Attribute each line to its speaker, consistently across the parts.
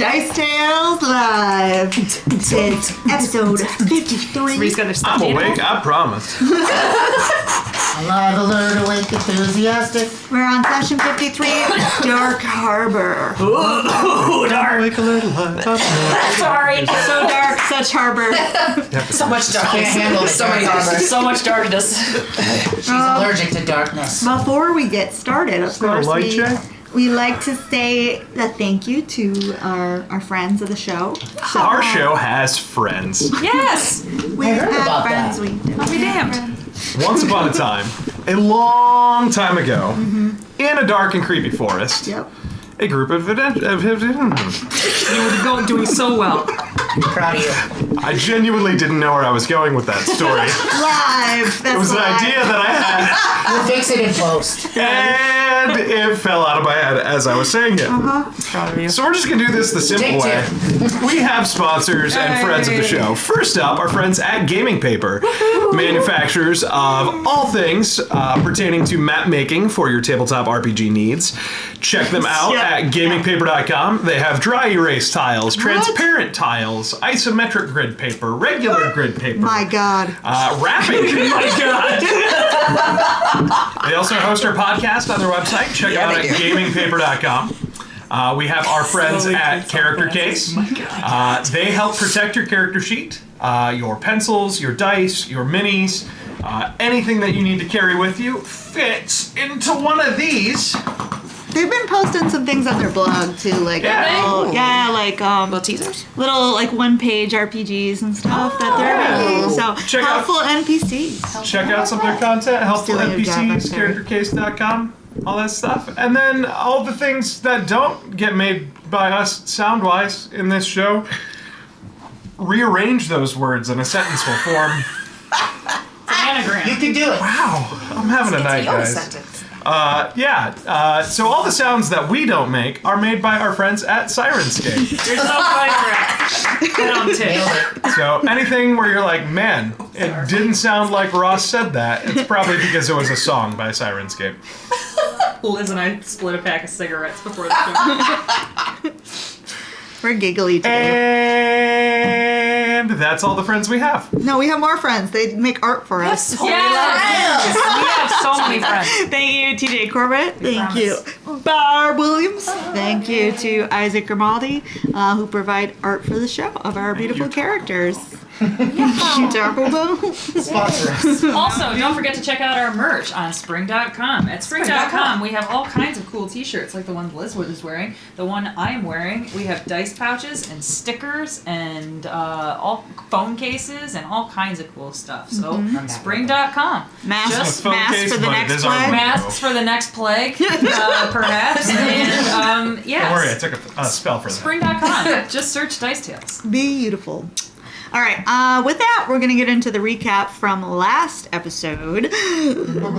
Speaker 1: Dice Tales Live. It's episode 53.
Speaker 2: I'm awake, I promise.
Speaker 3: Alive, alert, awake, enthusiastic.
Speaker 1: We're on session 53, Dark Harbor.
Speaker 4: Ooh, dark.
Speaker 2: Awake, alert, alive.
Speaker 4: Sorry.
Speaker 1: So dark, such harbor.
Speaker 4: So much darkness.
Speaker 3: Can't handle
Speaker 4: So much darkness.
Speaker 3: She's allergic to darkness.
Speaker 1: Before we get started, of course,
Speaker 2: light check?
Speaker 1: we like to say a thank you to our friends of the show. So,
Speaker 2: Our show has friends.
Speaker 4: Yes.
Speaker 1: we
Speaker 3: I heard
Speaker 1: have
Speaker 3: about
Speaker 1: friends.
Speaker 3: that.
Speaker 1: We do.
Speaker 4: I'll be damned.
Speaker 2: Once upon a time, a long time ago, in a dark and creepy forest,
Speaker 1: Yep.
Speaker 2: a group of
Speaker 4: You were doing so well.
Speaker 3: Proud of you.
Speaker 2: I genuinely didn't know where I was going with that story.
Speaker 1: Live. That's
Speaker 2: It was an
Speaker 1: live.
Speaker 2: idea that I had,
Speaker 3: We'll fix it in post.
Speaker 2: and it fell out of my head as I was saying it.
Speaker 4: Proud of you.
Speaker 2: So we're just gonna do this the simple
Speaker 3: Take
Speaker 2: way. We have sponsors and friends of the show. First up, our friends at Gaming Paper, manufacturers of all things pertaining to map making for your tabletop RPG needs. Check them out at gamingpaper.com. They have dry erase tiles, transparent tiles, isometric grid paper, regular grid paper.
Speaker 1: My God.
Speaker 2: Wrapping.
Speaker 4: My God.
Speaker 2: They also host our podcast on their website. Check it out at gamingpaper.com. We have our friends at Character Case. They help protect your character sheet, your pencils, your dice, your minis, anything that you need to carry with you fits into one of these.
Speaker 1: They've been posting some things on their blog too, like
Speaker 4: Little teasers.
Speaker 1: little like one-page RPGs and stuff that they're making. So
Speaker 2: Check out-
Speaker 1: helpful NPCs.
Speaker 2: Check out some of their content, helpful
Speaker 1: Doing your job
Speaker 2: NPCs,
Speaker 1: up there.
Speaker 2: charactercase.com, all that stuff. And then all the things that don't get made by us sound-wise in this show, rearrange those words in a sentence will form.
Speaker 4: Anagram.
Speaker 3: You can do it.
Speaker 2: Wow, I'm having a night, guys. So all the sounds that we don't make are made by our friends at Sirenscape.
Speaker 4: You're so funny, Get on tape.
Speaker 2: So anything where you're like, man, it didn't sound like Ross said that, it's probably because it was a song by Sirenscape.
Speaker 4: Liz and I split a pack of cigarettes before the show.
Speaker 1: We're giggly today.
Speaker 2: And that's all the friends we have.
Speaker 1: No, we have more friends. They make art for us.
Speaker 4: Yes. We have so many friends.
Speaker 1: Thank you, TJ Corbett. Thank
Speaker 4: promise.
Speaker 1: you, Barb Williams. Thank you to Isaac Grimaldi, who provide art for the show of our beautiful characters. Thank you, Taco Bell.
Speaker 3: Sponsor us.
Speaker 4: Also, don't forget to check out our merch on spring.com. At spring.com, we have all kinds of cool t-shirts, like the one Liz is wearing, the one I am wearing. We have dice pouches and stickers and all phone cases and all kinds of cool stuff. So, spring.com.
Speaker 1: Masks
Speaker 2: Phone case,
Speaker 1: for the
Speaker 2: but it
Speaker 1: next
Speaker 2: is our
Speaker 1: plague.
Speaker 2: logo.
Speaker 4: Masks for the next plague, perhaps. And, yes.
Speaker 2: Don't worry, I took a spell for that.
Speaker 4: Spring.com. Just search Dice Tales.
Speaker 1: Beautiful. All right. With that, we're gonna get into the recap from last episode,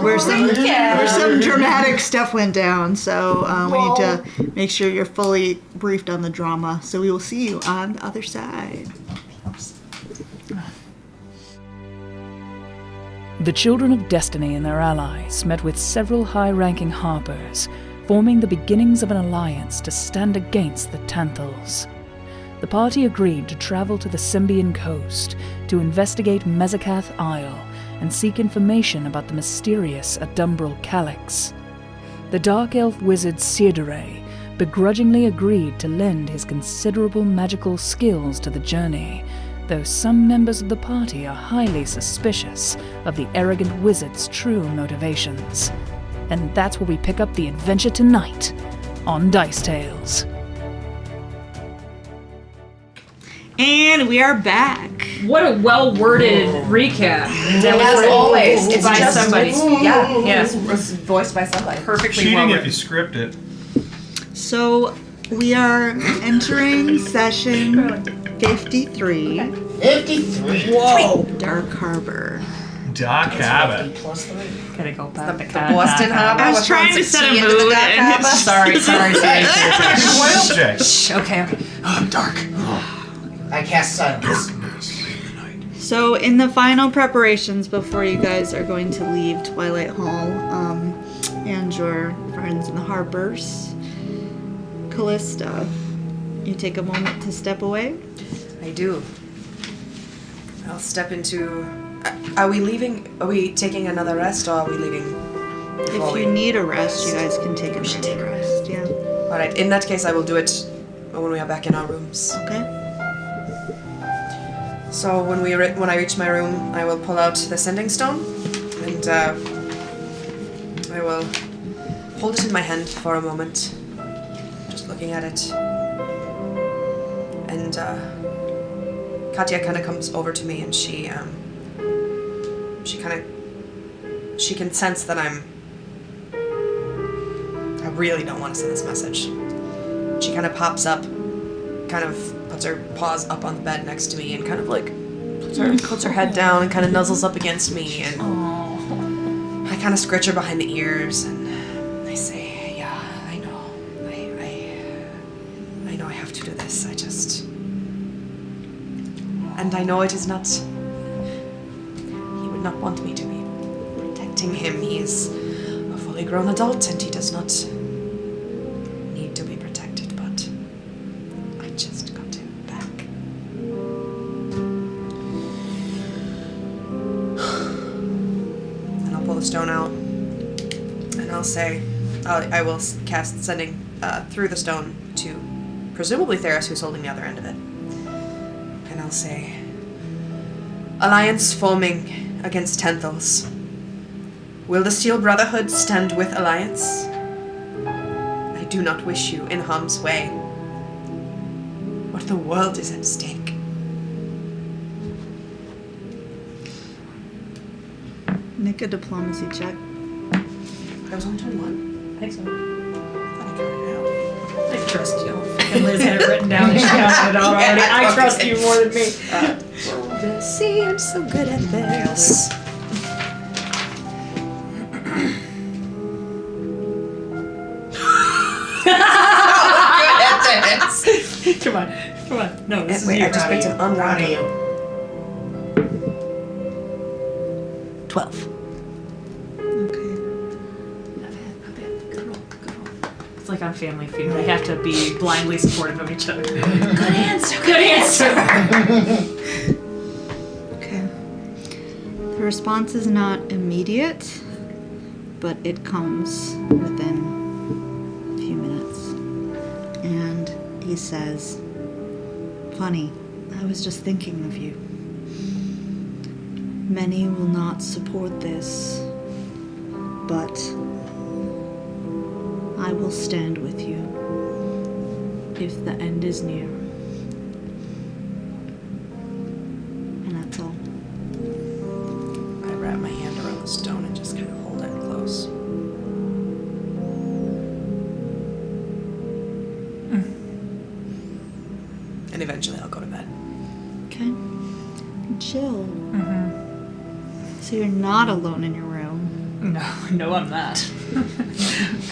Speaker 1: where some dramatic stuff went down. So we need to make sure you're fully briefed on the drama. So we will see you on the other side.
Speaker 5: The Children of Destiny and their allies met with several high-ranking harpers, forming the beginnings of an alliance to stand against the Tanthals. The party agreed to travel to the Symbian coast to investigate Mezakath Isle and seek information about the mysterious Adumbral Calyx. The Dark Elf wizard Cyrdaray begrudgingly agreed to lend his considerable magical skills to the journey, though some members of the party are highly suspicious of the arrogant wizard's true motivations. And that's where we pick up the adventure tonight on Dice Tales.
Speaker 1: And we are back.
Speaker 4: What a well-worded recap. That was
Speaker 6: As
Speaker 4: written
Speaker 6: always, it's
Speaker 4: by
Speaker 6: just
Speaker 4: somebody.
Speaker 6: Yes, it was voiced by somebody.
Speaker 4: Perfectly
Speaker 2: Cheating if
Speaker 4: well-written.
Speaker 2: you script it.
Speaker 1: So we are entering session 53,
Speaker 3: 53.
Speaker 1: Whoa. Dark Harbor.
Speaker 2: Doc Habit.
Speaker 3: Plus 3.
Speaker 4: Gotta go back.
Speaker 6: The Boston Harbor.
Speaker 1: I was
Speaker 6: with
Speaker 1: trying to
Speaker 6: 160
Speaker 1: set a
Speaker 6: into the
Speaker 1: mood,
Speaker 6: Dock
Speaker 1: and
Speaker 6: Harbor.
Speaker 1: it's-
Speaker 4: Sorry.
Speaker 2: Whale Jay.
Speaker 4: Okay.
Speaker 3: Dark. I cast silence.
Speaker 1: So in the final preparations before you guys are going to leave Twilight Hall, and your friends in the harbors, Callista You take a moment to step away.
Speaker 6: I do. I'll step into... Are we leaving? Are we taking another rest, or are we leaving?
Speaker 1: If you need a rest, you guys can take a
Speaker 6: should take a rest.
Speaker 1: Yeah.
Speaker 6: All right. In that case, I will do it when we are back in our rooms.
Speaker 1: Okay.
Speaker 6: So when I reach my room, I will pull out the sending stone, and I will hold it in my hand for a moment, just looking at it. And Katya kind of comes over to me, and she can sense that I really don't want to send this message. She kind of pops up, kind of puts her paws up on the bed next to me, and kind of like puts her head down and kind of nuzzles up against me, and I kind of scratch her behind the ears, and I say, "Yeah, I know, I know I have to do this. And I know it is not. He would not want me to be protecting him. He is a fully grown adult, and he does not need to be protected. But I just got him back." And I'll pull the stone out, and I'll say, I will cast sending through the stone to presumably Theros, who's holding the other end of it. And I'll say, "Alliance forming against Tenthals. Will the Steel Brotherhood stand with Alliance? I do not wish you in harm's way. What the world is at stake."
Speaker 1: Make a diplomacy check.
Speaker 6: I was on turn 1.
Speaker 4: I think so.
Speaker 6: I thought I counted it out.
Speaker 4: I trust you. Fucking Liz had it written down and she counted it all already. I trust you more than me.
Speaker 6: See, I'm so good at this.
Speaker 4: Come on. No, this is
Speaker 6: Wait,
Speaker 4: you.
Speaker 6: I just picked an
Speaker 3: Proud of
Speaker 6: unwanted.
Speaker 3: you.
Speaker 6: 12.
Speaker 1: Okay.
Speaker 4: It's like on Family Feud. They have to be blindly supportive of each other. Good answer. Good answer.
Speaker 1: Okay. The response is not immediate, but it comes within a few minutes. And he says, "Funny, I was just thinking of you. Many will not support this, but I will stand with you if the end is near." And that's all.
Speaker 6: I wrap my hand around the stone and just kind of hold it close. And eventually I'll go to bed.
Speaker 1: Okay. Jill. So you're not alone in your room,
Speaker 4: No, I'm not.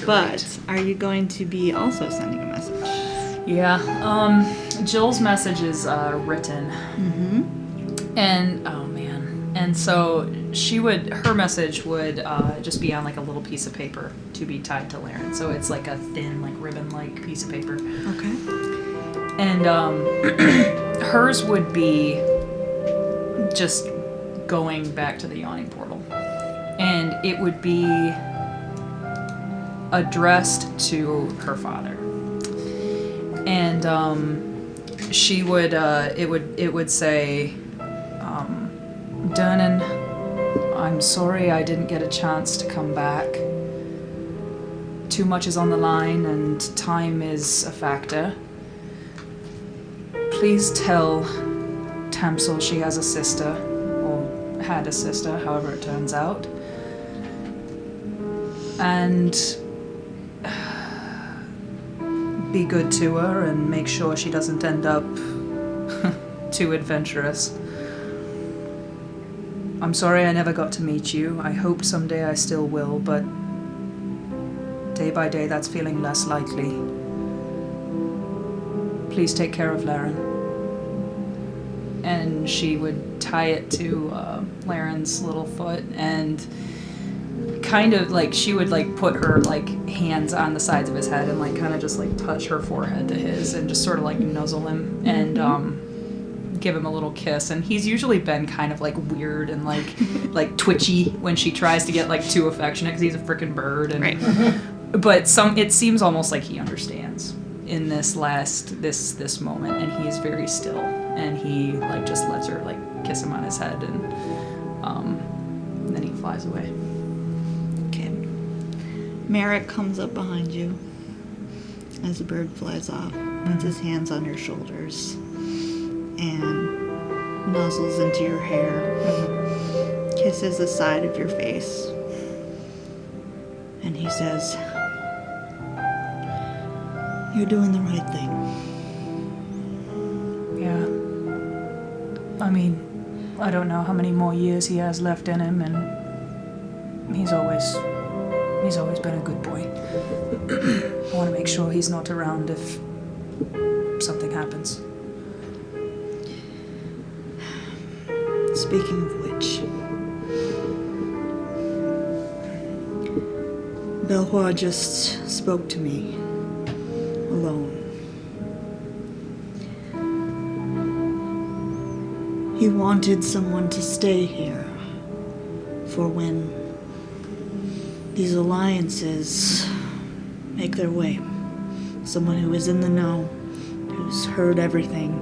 Speaker 1: but are you going to be also sending a message?
Speaker 4: Yeah. Jill's message is written.
Speaker 1: Mm-hmm.
Speaker 4: And oh man. And so her message would just be on like a little piece of paper to be tied to Laren. So it's like a thin, like ribbon-like piece of paper.
Speaker 1: Okay.
Speaker 4: And hers would be just going back to the Yawning Portal. And it would be addressed to her father. And she would it would say, "Dernan, I'm sorry I didn't get a chance to come back. Too much is on the line and time is a factor. Please tell Tamsel she has a sister, or had a sister, however it turns out. And be good to her and make sure she doesn't end up too adventurous. I'm sorry I never got to meet you. I hope someday I still will, but day by day that's feeling less likely. Please take care of Laren." And she would tie it to Laren's little foot, and kind of like she would like put her like hands on the sides of his head and like kind of just like touch her forehead to his and just sort of like nuzzle him and give him a little kiss. And he's usually been kind of like weird and like like twitchy when she tries to get like too affectionate because he's a freaking bird. And but it seems almost like he understands in this moment, and he is very still, and he like just lets her like kiss him on his head, and then he flies away.
Speaker 1: Okay. Merrick comes up behind you as the bird flies off, puts his hands on your shoulders, and nuzzles into your hair, kisses the side of your face, and he says, "You're doing the right thing."
Speaker 5: Yeah. I mean, I don't know how many more years he has left in him, and he's always been a good boy. I want to make sure he's not around if something happens.
Speaker 1: Speaking of which, Belvoir just spoke to me alone. He wanted someone to stay here for when these alliances make their way. Someone who is in the know, who's heard everything.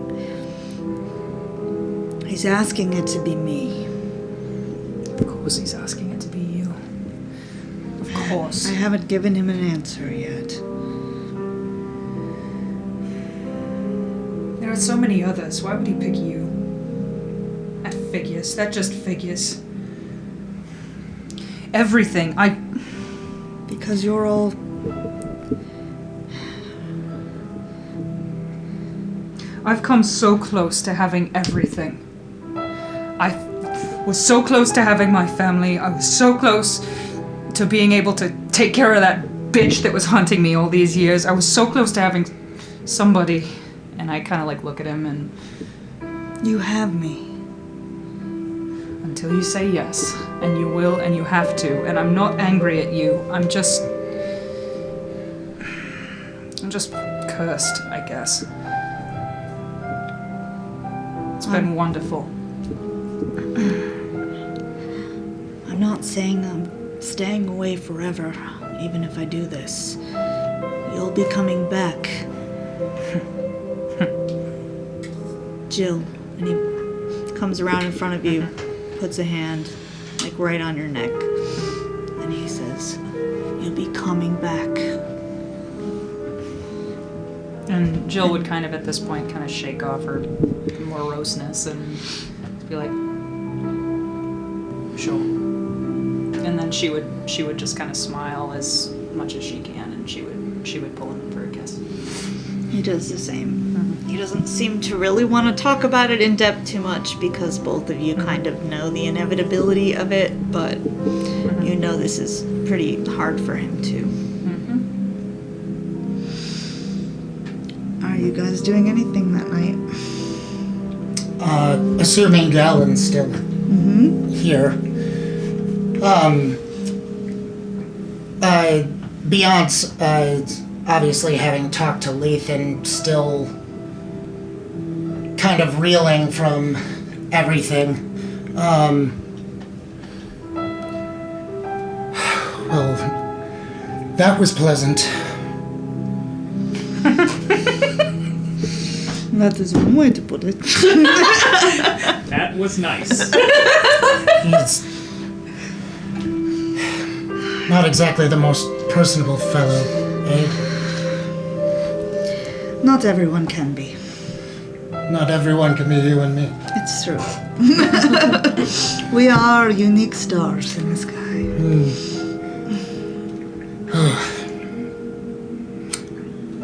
Speaker 1: He's asking it to be me.
Speaker 5: Of course he's asking it to be you. Of course.
Speaker 1: I haven't given him an answer yet.
Speaker 5: There are so many others. Why would he pick you? That figures. That just figures. Everything.
Speaker 1: Because you're all...
Speaker 5: I've come so close to having everything. I was so close to having my family. I was so close to being able to take care of that bitch that was hunting me all these years. I was so close to having somebody. And I kind of like look at him and...
Speaker 1: You have me.
Speaker 5: Until you say yes. And you will and you have to. And I'm not angry at you. I'm just cursed, I guess. It's been wonderful.
Speaker 1: I'm not saying I'm staying away forever, even if I do this. You'll be coming back. Jill, and he comes around in front of you, puts a hand, like, right on your neck, and he says, "You'll be coming back."
Speaker 4: And Jill would kind of at this point kind of shake off her moroseness and be like, "Sure." And then she would just kind of smile as much as she can, and she would pull him in for a kiss.
Speaker 1: He does the same. He doesn't seem to really want to talk about it in depth too much because both of you kind of know the inevitability of it, but you know this is pretty hard for him too. Are you guys doing anything that night?
Speaker 3: Assuming Galen's still here. Beyond obviously having talked to Lethan, still kind of reeling from everything. Well, that was pleasant.
Speaker 1: That is one way to put it.
Speaker 7: That was nice.
Speaker 3: He's not exactly the most personable fellow, eh?
Speaker 1: Not everyone can be.
Speaker 3: Not everyone can be you and me.
Speaker 1: It's true. We are unique stars in the sky.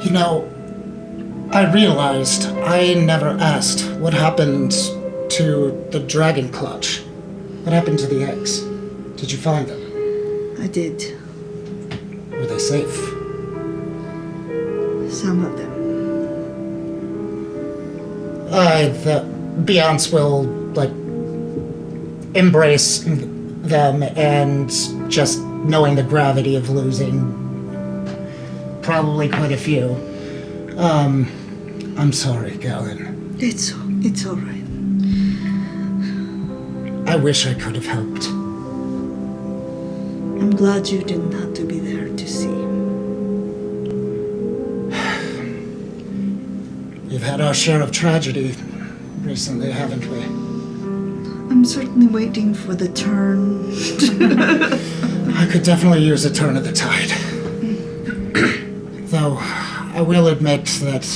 Speaker 3: You know, I realized I never asked what happened to the dragon clutch. What happened to the eggs? Did you find them?
Speaker 1: I did.
Speaker 3: Were they safe?
Speaker 1: Some of them.
Speaker 3: The Beyonce will, like, embrace them and just knowing the gravity of losing probably quite a few. I'm sorry, Galen.
Speaker 1: It's all right.
Speaker 3: I wish I could have helped.
Speaker 1: I'm glad you didn't have to be there to see.
Speaker 3: We've had our share of tragedy recently, haven't we?
Speaker 1: I'm certainly waiting for the turn.
Speaker 3: I could definitely use a turn of the tide. Though, I will admit that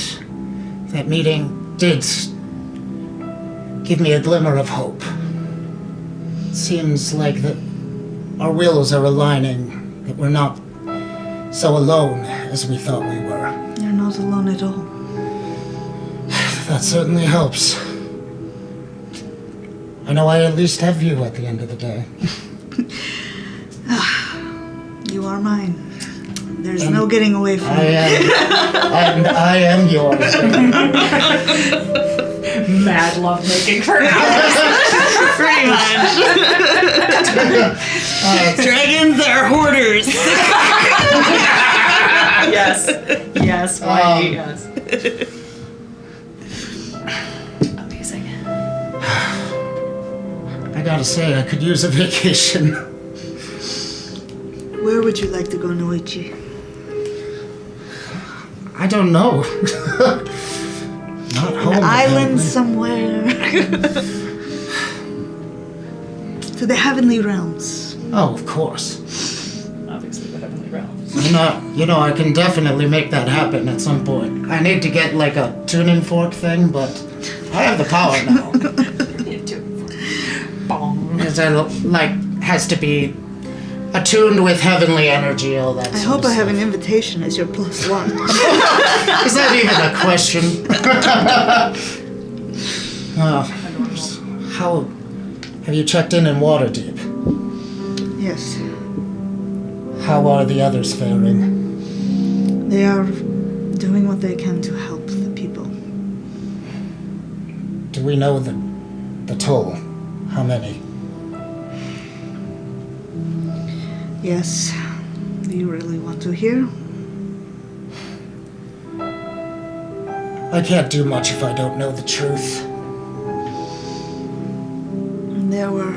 Speaker 3: that meeting did give me a glimmer of hope. It seems like that our wills are aligning, that we're not so alone as we thought we were.
Speaker 1: You're not alone at all.
Speaker 3: That certainly helps. I know I at least have you at the end of the day.
Speaker 1: You are mine. There's no getting away from
Speaker 3: I
Speaker 1: it.
Speaker 3: am, and I am yours.
Speaker 4: Mad love making for hours.
Speaker 1: Pretty much. Dragons are hoarders.
Speaker 4: Yes. Yes. Why? Yes. Amazing.
Speaker 3: I gotta say, I could use a vacation.
Speaker 1: Where would you like to go, Noichi?
Speaker 3: I don't know. Not home.
Speaker 1: An island
Speaker 3: apparently.
Speaker 1: somewhere. To the heavenly realms.
Speaker 3: Oh, of course.
Speaker 4: Obviously, the heavenly realms.
Speaker 3: I can definitely make that happen at some point. I need to get like a tuning fork thing, but I have the power now.
Speaker 4: Bong.
Speaker 3: It's has to be attuned with heavenly energy, all that.
Speaker 1: I hope I have an invitation as your +1.
Speaker 3: Is that even a question? How have you checked in Waterdeep?
Speaker 1: Yes.
Speaker 3: How are the others faring?
Speaker 1: They are doing what they can to help the people.
Speaker 3: Do we know the toll? How many?
Speaker 1: Yes. Do you really want to hear?
Speaker 3: I can't do much if I don't know the truth.
Speaker 1: There were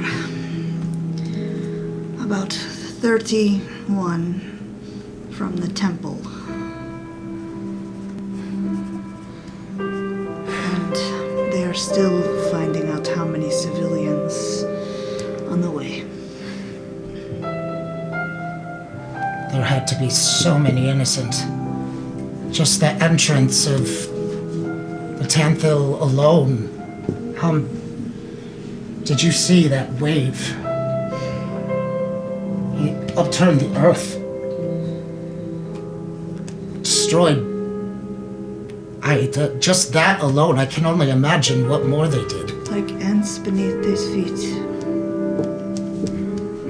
Speaker 1: about 31 from the temple. And they are still finding out how many civilians on the way.
Speaker 3: There had to be so many innocent. Just the entrance of the Tanthil alone. Did you see that wave? He upturned the earth. Destroyed. Just that alone, I can only imagine what more they did.
Speaker 1: Like ants beneath his feet.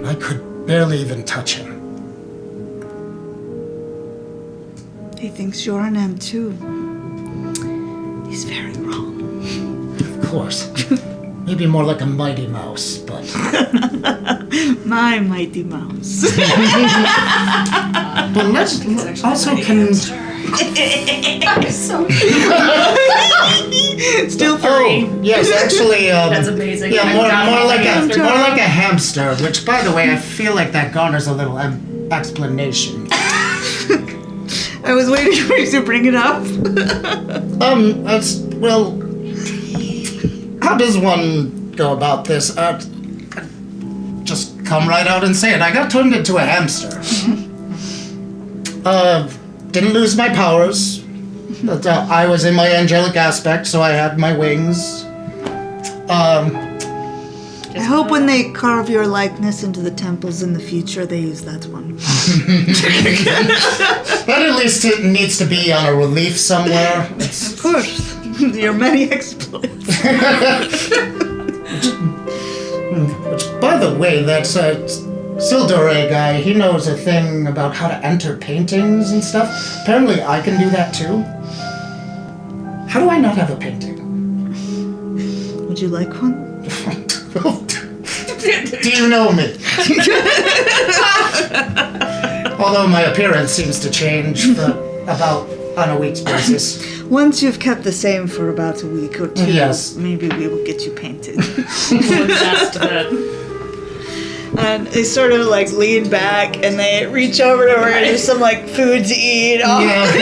Speaker 3: I could barely even touch him.
Speaker 1: He thinks you're an ant too. He's very wrong.
Speaker 3: Of course. Maybe more like a mighty mouse, but...
Speaker 1: My mighty mouse.
Speaker 3: But let's also can...
Speaker 1: Still free.
Speaker 3: Oh, yes, actually,
Speaker 4: That's amazing.
Speaker 3: Yeah,
Speaker 4: I've
Speaker 3: more
Speaker 4: got
Speaker 3: like
Speaker 4: a hamster.
Speaker 3: more like a hamster. Which, by the way, I feel like that garners a little explanation.
Speaker 1: I was waiting for you to bring it up.
Speaker 3: Well, how does one go about this? Just come right out and say it. I got turned into a hamster. Didn't lose my powers, but I was in my angelic aspect, so I had my wings.
Speaker 1: I hope when they carve your likeness into the temples in the future, they use that one.
Speaker 3: But at least it needs to be on a relief somewhere.
Speaker 1: Of course. Your many exploits.
Speaker 3: Which, by the way, that's Sildore guy. He knows a thing about how to enter paintings and stuff. Apparently, I can do that too. How do I not have a painting?
Speaker 1: Would you like one?
Speaker 3: Do you know me? Although my appearance seems to change about on a week's basis.
Speaker 1: Once you've kept the same for about a week or two,
Speaker 3: Yes.
Speaker 1: maybe we will get you painted.
Speaker 4: We'll invest that.
Speaker 1: And they sort of like lean back and they reach over to where there's some like food to eat. Off
Speaker 3: Yeah.
Speaker 1: the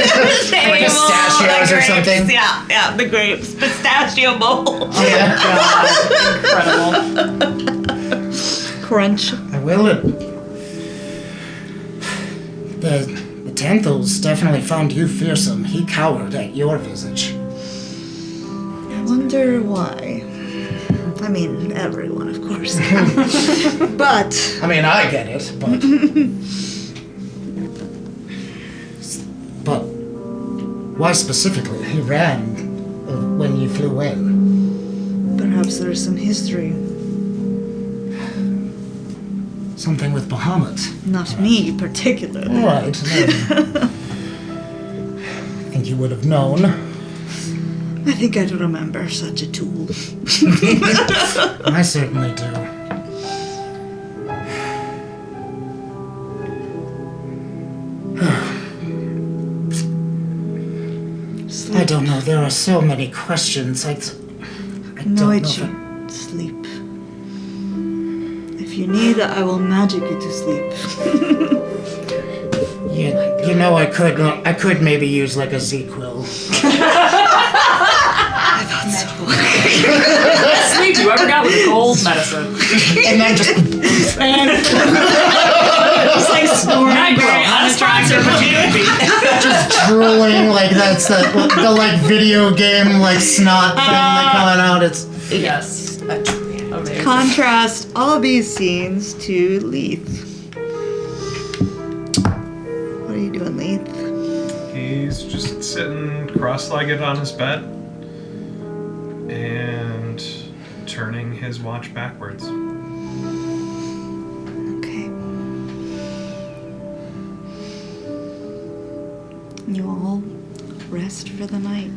Speaker 1: table,
Speaker 3: Like pistachios
Speaker 1: the
Speaker 3: or
Speaker 1: grapes.
Speaker 3: something.
Speaker 1: Yeah, the grapes. Pistachio bowl.
Speaker 3: Yeah.
Speaker 4: Incredible.
Speaker 1: Crunch.
Speaker 3: I will. The Tanthals definitely found you fearsome. He cowered at your visage.
Speaker 1: I wonder why. I mean, everyone, of course. But
Speaker 3: I mean, I get it, but why specifically? He ran when you flew in.
Speaker 1: perhaps there's some history.
Speaker 3: Something with Bahamut.
Speaker 1: Not me, particularly.
Speaker 3: All right. Then. I think you would have known.
Speaker 1: I think I'd remember such a tool.
Speaker 3: I certainly do. I don't know. There are so many questions. I don't
Speaker 1: No,
Speaker 3: know.
Speaker 1: it
Speaker 3: if
Speaker 1: should sleep. If you need, I will magic you to sleep.
Speaker 3: You know, I could maybe use like a Z-Quill.
Speaker 4: Best sleep you ever got with gold medicine.
Speaker 3: And then just
Speaker 1: It's like snoring.
Speaker 4: Very unattractive, but you would be.
Speaker 3: drooling like that's the like video game like snot thing like coming out. It's
Speaker 4: Yes. Amazing.
Speaker 1: Contrast all these scenes to Leith. What are you doing, Leith?
Speaker 2: He's just sitting cross-legged on his bed and turning his watch backwards.
Speaker 1: Okay. You all rest for the night,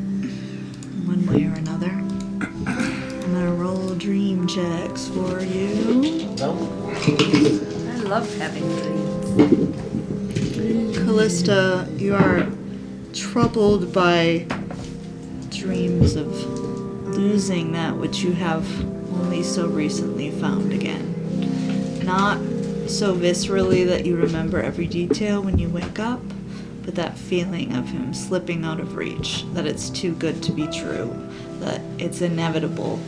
Speaker 1: one way or another. I'm gonna roll dream checks for you.
Speaker 6: I love having dreams.
Speaker 1: Callista, you are troubled by dreams of losing that which you have only so recently found again. Not so viscerally that you remember every detail when you wake up, but that feeling of him slipping out of reach, that it's too good to be true, that it's inevitable,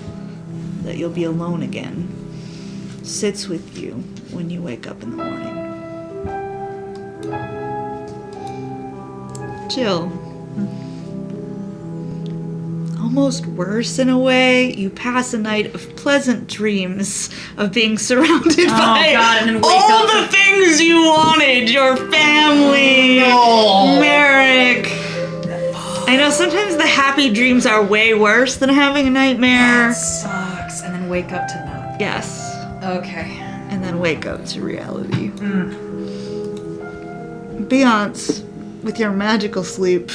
Speaker 1: that you'll be alone again, sits with you when you wake up in the morning. Jill. Almost worse in a way, you pass a night of pleasant dreams of being surrounded by
Speaker 4: God, and then wake
Speaker 1: all
Speaker 4: up
Speaker 1: the things you wanted, your family, Merrick. I know sometimes the happy dreams are way worse than having a nightmare.
Speaker 6: That sucks. And then wake up to that.
Speaker 1: Yes.
Speaker 6: Okay.
Speaker 1: And then wake up to reality. Beyonce, with your magical sleep,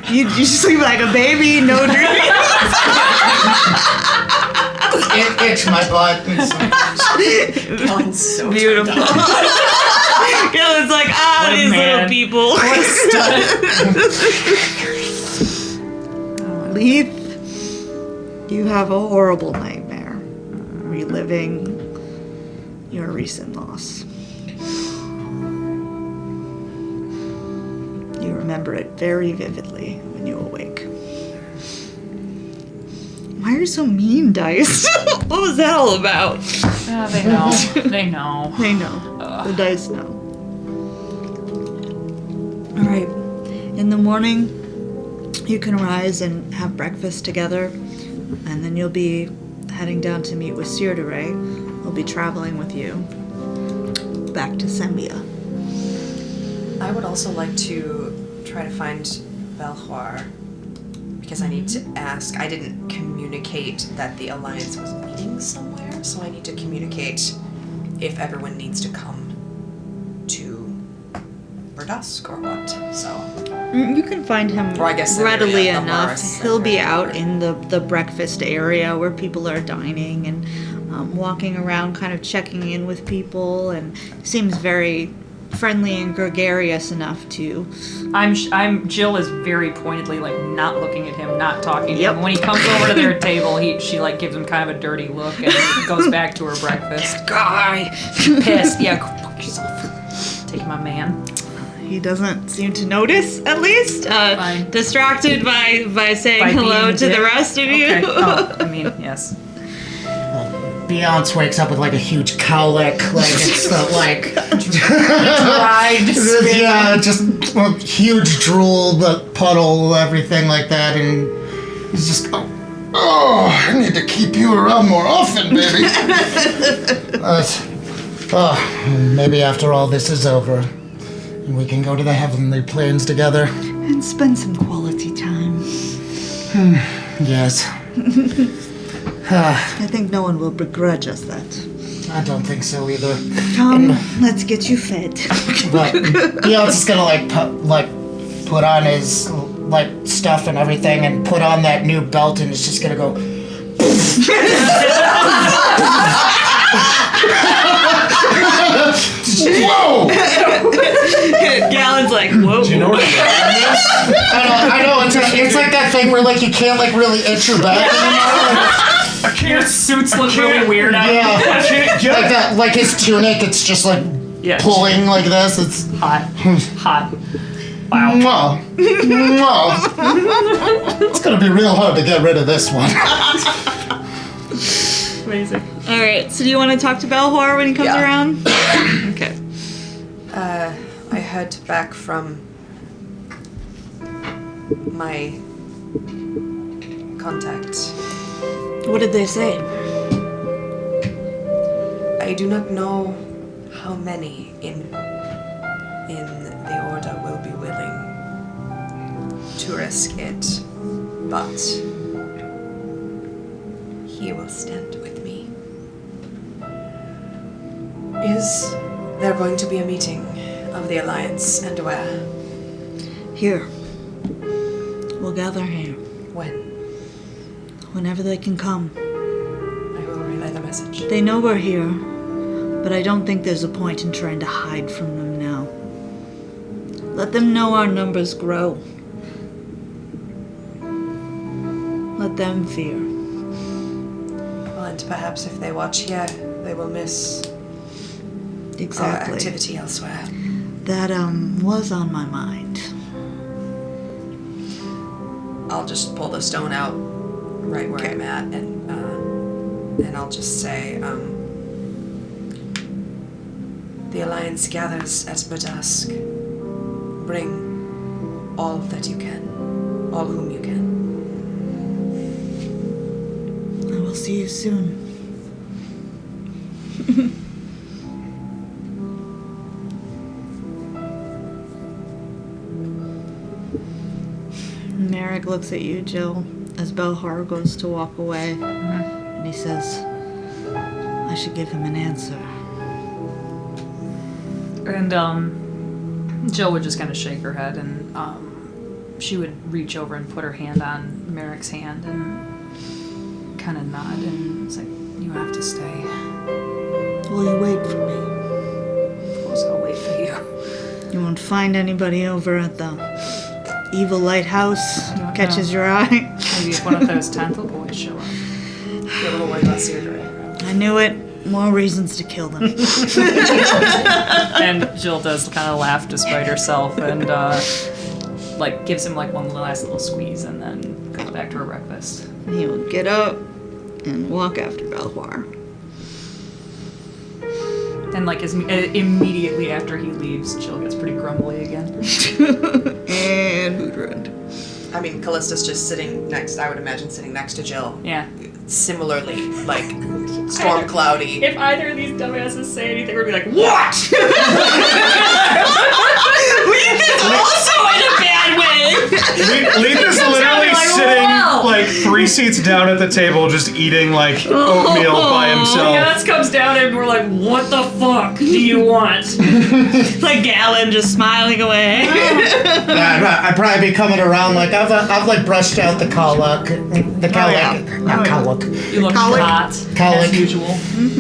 Speaker 1: you sleep like a baby, no dreams.
Speaker 3: itch my butt.
Speaker 6: Sounds so
Speaker 1: Beautiful. Yeah, it's like,
Speaker 4: What a
Speaker 1: these little
Speaker 4: man.
Speaker 1: people. Leith, you have a horrible nightmare, reliving your recent loss. You remember it very vividly when you awake. Why are you so mean, Dice? What was that all about?
Speaker 4: They know. They know.
Speaker 1: They know. The dice know. Alright. In the morning, you can rise and have breakfast together, and then you'll be heading down to meet with Cyrdaray. We'll be traveling with you back to Sembia.
Speaker 6: I would also like to try to find Belhor, because I need to ask. I didn't communicate that the Alliance was meeting somewhere, so I need to communicate if everyone needs to come to Verdusk or what. So
Speaker 1: You can find him
Speaker 6: Or I guess
Speaker 1: readily
Speaker 6: the
Speaker 1: enough.
Speaker 6: Morris
Speaker 1: He'll be
Speaker 6: area.
Speaker 1: out in the breakfast area where people are dining, and walking around, kind of checking in with people, and seems very friendly and gregarious enough to.
Speaker 4: Jill is very pointedly like not looking at him, not talking to
Speaker 1: Yep.
Speaker 4: him. When he comes over to their table, she like gives him kind of a dirty look and goes back to her breakfast.
Speaker 1: Guy.
Speaker 4: Pissed. Yeah, go fuck yourself. Take my man.
Speaker 1: He doesn't seem to notice, at least.
Speaker 4: Fine.
Speaker 1: Distracted by saying
Speaker 4: By
Speaker 1: hello
Speaker 4: being
Speaker 1: to the
Speaker 4: dick.
Speaker 1: rest of you.
Speaker 4: Okay. Oh, I mean, yes.
Speaker 3: Beyonce wakes up with like a huge cowlick, like it's like yeah, just a huge drool, the puddle, everything like that, and he's just I need to keep you around more often, baby. Maybe after all this is over, we can go to the heavenly planes together.
Speaker 1: And spend some quality time.
Speaker 3: Yes.
Speaker 1: I think no one will begrudge us that.
Speaker 3: I don't think so either.
Speaker 1: Come, let's get you fed.
Speaker 3: But Beyonce's gonna put on his like stuff and everything and put on that new belt and it's just gonna go. Whoa!
Speaker 1: Gallon's like, whoa.
Speaker 2: Do you know where the dragon is?
Speaker 3: I know. It's like that thing where like you can't like really itch your back anymore.
Speaker 4: Your suits look really weird now.
Speaker 3: Yeah, like that. Like his tunic, it's just like
Speaker 4: Yeah.
Speaker 3: pulling like this. It's
Speaker 4: Hot. Hot. Wow.
Speaker 3: It's gonna be real hard to get rid of this one.
Speaker 4: Amazing.
Speaker 1: All right. So do you want to talk to Belhor when he comes
Speaker 6: Yeah.
Speaker 1: around? Okay.
Speaker 6: I heard back from my contact.
Speaker 1: What did they say?
Speaker 6: I do not know how many in the order will be willing to risk it, but he will stand with me. Is there going to be a meeting of the Alliance, and where?
Speaker 1: Here. We'll gather here.
Speaker 6: When?
Speaker 1: Whenever they can come.
Speaker 6: I will relay the message.
Speaker 1: They know we're here, but I don't think there's a point in trying to hide from them now. Let them know our numbers grow. Let them fear.
Speaker 6: Well, and perhaps if they watch here, they will miss our
Speaker 1: Exactly.
Speaker 6: activity elsewhere.
Speaker 1: That was on my mind.
Speaker 6: I'll just pull the stone out right where I'm at, and I'll just say, the Alliance gathers at Berdusk. Bring all that you can, all whom you can.
Speaker 1: I will see you soon. Merrick looks at you, Jill, as Belhar goes to walk away, and he says, I should give him an answer.
Speaker 4: And Jill would just kind of shake her head, and she would reach over and put her hand on Merrick's hand and kind of nod, and it's like, you have to stay.
Speaker 1: Will you wait for me?
Speaker 4: Of course I'll wait for you.
Speaker 1: You won't find anybody over at the evil lighthouse
Speaker 4: No,
Speaker 1: catches
Speaker 4: no.
Speaker 1: your eye.
Speaker 4: Maybe if one of those Tantal boys show up.
Speaker 6: Get a little worried about Seardra.
Speaker 1: I knew it. More reasons to kill them.
Speaker 4: And Jill does kind of laugh despite herself, and like gives him like one last little squeeze, and then goes back to her breakfast.
Speaker 1: He will get up and walk after Belhar.
Speaker 4: And like immediately after he leaves, Jill gets pretty grumbly again.
Speaker 1: And Moodrund.
Speaker 6: I mean, Callista's just sitting next, I would imagine, sitting next to Jill.
Speaker 4: Yeah.
Speaker 6: Similarly, like, storm cloudy.
Speaker 4: If either of these dumbasses say anything, we'd be like, what?
Speaker 1: Also in a bad way.
Speaker 2: Leith is literally
Speaker 4: like,
Speaker 2: sitting
Speaker 4: wow.
Speaker 2: like 3 seats down at the table, just eating like oatmeal by himself.
Speaker 4: Yaz comes down and we're like, what the fuck do you want?
Speaker 1: Like Galen just smiling away.
Speaker 3: Yeah, I'd probably be coming around like I've like brushed out the colic, not colic,
Speaker 4: You look
Speaker 1: Colic.
Speaker 4: hot,
Speaker 3: Colic.
Speaker 4: as usual.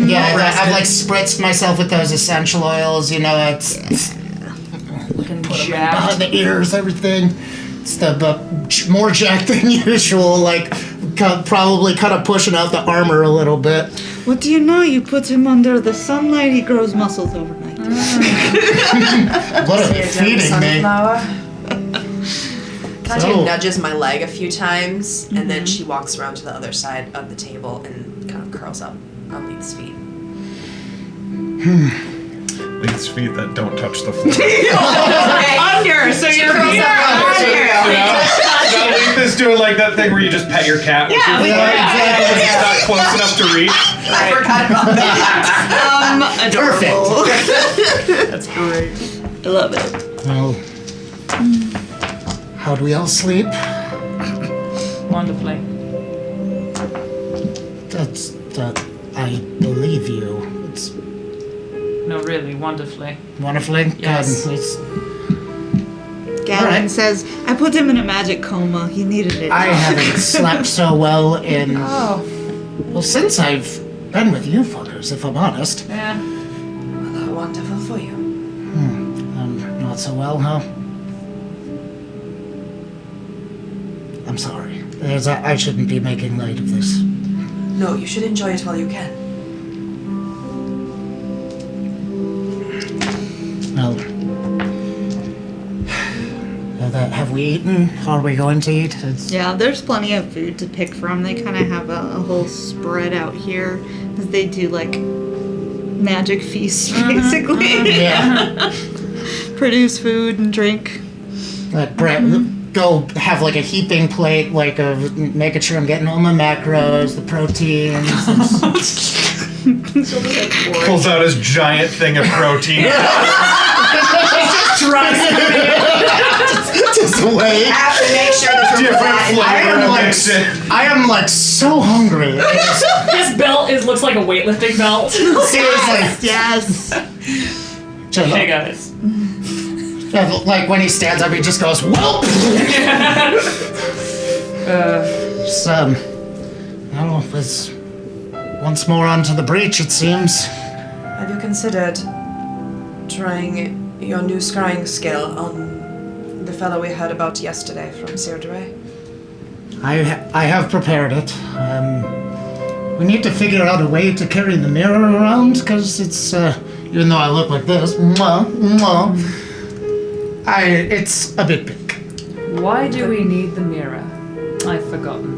Speaker 3: Yeah, I've like spritzed myself with those essential oils. You know, it's
Speaker 4: Looking
Speaker 3: behind
Speaker 4: jacked.
Speaker 3: the ears, everything. It's the more jacked than usual. Like probably kind of pushing out the armor a little bit.
Speaker 1: What do you know? You put him under the sunlight, he grows muscles overnight.
Speaker 3: What are they feeding me?
Speaker 6: Sunflower. Katya
Speaker 3: So-
Speaker 6: nudges my leg a few times, and then she walks around to the other side of the table and kind of curls up on Leith's feet.
Speaker 2: Leith's feet that don't touch the floor.
Speaker 1: Under, so you're here.
Speaker 2: Now Leith is doing like that thing where you just pet your cat. With your foot.
Speaker 3: exactly.
Speaker 2: It's not close enough to reach.
Speaker 6: I forgot about that.
Speaker 1: Adorable.
Speaker 3: Perfect.
Speaker 4: That's great.
Speaker 1: I love it.
Speaker 3: Well, how'd we all sleep?
Speaker 4: Wonderfully.
Speaker 3: That I believe you. It's
Speaker 4: No, really, wonderfully.
Speaker 3: wonderfully.
Speaker 4: Yes.
Speaker 1: Galen
Speaker 3: Alright.
Speaker 1: says, I put him in a magic coma. He needed it.
Speaker 3: I haven't slept so well in
Speaker 4: Oh,
Speaker 3: well since I've been with you fuckers, if I'm honest.
Speaker 4: yeah.
Speaker 6: Wonderful for you.
Speaker 3: Not so well, huh? I'm sorry. I shouldn't be making light of this.
Speaker 6: No, you should enjoy it while you can.
Speaker 3: Well, have we eaten? Are we going to eat?
Speaker 1: Yeah, there's plenty of food to pick from. They kind of have a whole spread out here. 'Cause they do like magic feasts, basically.
Speaker 3: Yeah.
Speaker 1: Produce food and drink.
Speaker 3: Like go have like a heaping plate, like of making sure I'm getting all my macros, the proteins.
Speaker 2: Pulls out his giant thing of protein.
Speaker 3: Just wait.
Speaker 6: Have to make sure that
Speaker 2: Different flavor to
Speaker 3: like,
Speaker 2: mix it.
Speaker 3: I am like so hungry.
Speaker 4: His belt looks like a weightlifting belt.
Speaker 3: Seriously.
Speaker 1: Yes.
Speaker 4: Hey guys.
Speaker 3: Like when he stands up, he just goes, "Whoop!" So, well, it's once more onto the breach, it seems.
Speaker 6: Have you considered trying your new scrying skill on the fellow we heard about yesterday from Sirdre?
Speaker 3: I have prepared it. We need to figure out a way to carry the mirror around, because it's, even though I look like this, it's a bit big.
Speaker 4: Why do we need the mirror? I've forgotten.